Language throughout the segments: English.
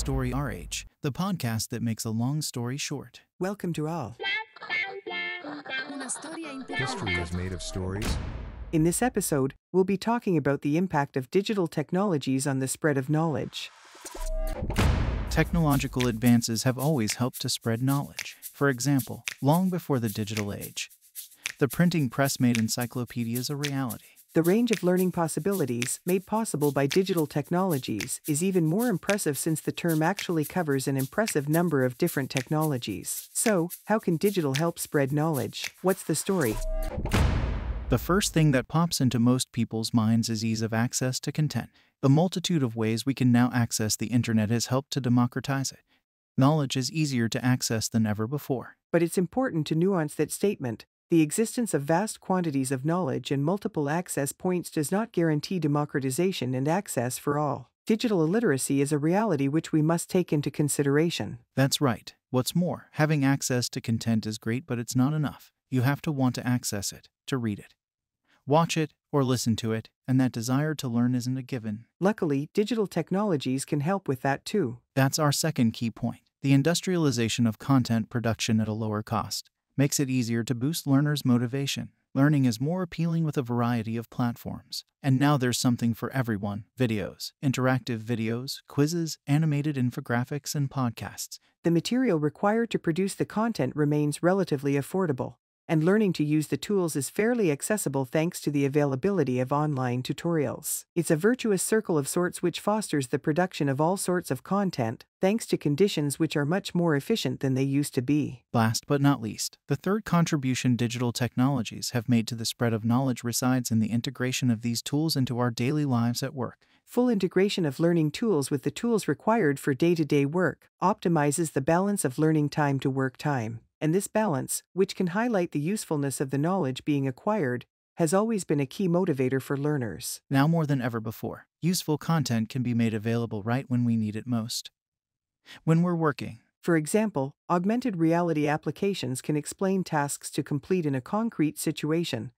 Story RH, the podcast that makes a long story short. Welcome to all. History is made of stories. In this episode, we'll be talking about the impact of digital technologies on the spread of knowledge. Technological advances have always helped to spread knowledge. For example, long before the digital age, the printing press made encyclopedias a reality. The range of learning possibilities made possible by digital technologies is even more impressive since the term actually covers an impressive number of different technologies. So, how can digital help spread knowledge? What's the story? The first thing that pops into most people's minds is ease of access to content. The multitude of ways we can now access the internet has helped to democratize it. Knowledge is easier to access than ever before. But it's important to nuance that statement. The existence of vast quantities of knowledge and multiple access points does not guarantee democratization and access for all. Digital illiteracy is a reality which we must take into consideration. That's right. What's more, having access to content is great, but it's not enough. You have to want to access it, to read it, watch it, or listen to it, and that desire to learn isn't a given. Luckily, digital technologies can help with that too. That's our second key point. The industrialization of content production at a lower cost makes it easier to boost learners' motivation. Learning is more appealing with a variety of platforms. And now there's something for everyone: videos, interactive videos, quizzes, animated infographics, and podcasts. The material required to produce the content remains relatively affordable, and learning to use the tools is fairly accessible thanks to the availability of online tutorials. It's a virtuous circle of sorts which fosters the production of all sorts of content, thanks to conditions which are much more efficient than they used to be. Last but not least, the third contribution digital technologies have made to the spread of knowledge resides in the integration of these tools into our daily lives at work. Full integration of learning tools with the tools required for day-to-day work optimizes the balance of learning time to work time. And this balance, which can highlight the usefulness of the knowledge being acquired, has always been a key motivator for learners. Now more than ever before, useful content can be made available right when we need it most. When we're working. For example, augmented reality applications can explain tasks to complete in a concrete situation,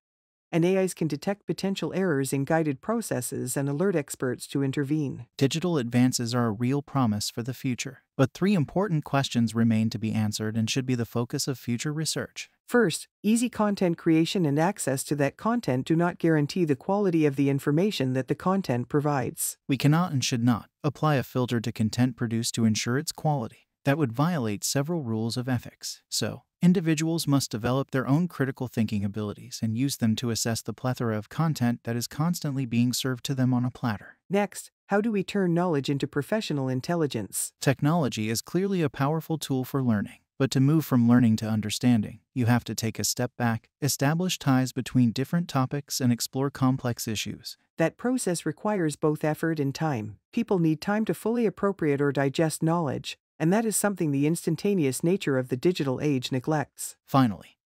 and AIs can detect potential errors in guided processes and alert experts to intervene. Digital advances are a real promise for the future. But three important questions remain to be answered and should be the focus of future research. First, easy content creation and access to that content do not guarantee the quality of the information that the content provides. We cannot and should not apply a filter to content produced to ensure its quality. That would violate several rules of ethics. So, individuals must develop their own critical thinking abilities and use them to assess the plethora of content that is constantly being served to them on a platter. Next, how do we turn knowledge into professional intelligence? Technology is clearly a powerful tool for learning. But to move from learning to understanding, you have to take a step back, establish ties between different topics, and explore complex issues. That process requires both effort and time. People need time to fully appropriate or digest knowledge, and that is something the instantaneous nature of the digital age neglects. Finally,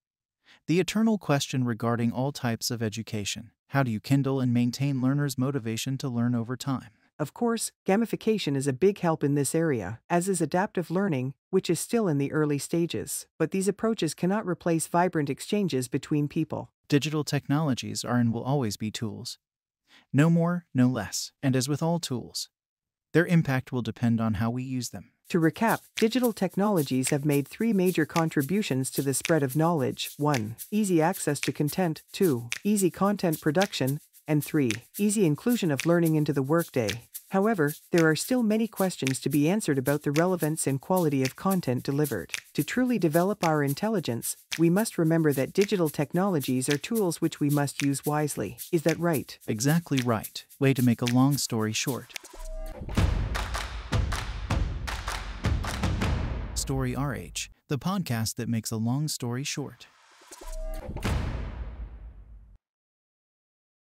the eternal question regarding all types of education: how do you kindle and maintain learners' motivation to learn over time? Of course, gamification is a big help in this area, as is adaptive learning, which is still in the early stages. But these approaches cannot replace vibrant exchanges between people. Digital technologies are and will always be tools. No more, no less. And as with all tools, their impact will depend on how we use them. To recap, digital technologies have made three major contributions to the spread of knowledge. 1. Easy access to content. 2. Easy content production. And 3. Easy inclusion of learning into the workday. However, there are still many questions to be answered about the relevance and quality of content delivered. To truly develop our intelligence, we must remember that digital technologies are tools which we must use wisely. Is that right? Exactly right. Way to make a long story short. Story RH, the podcast that makes a long story short.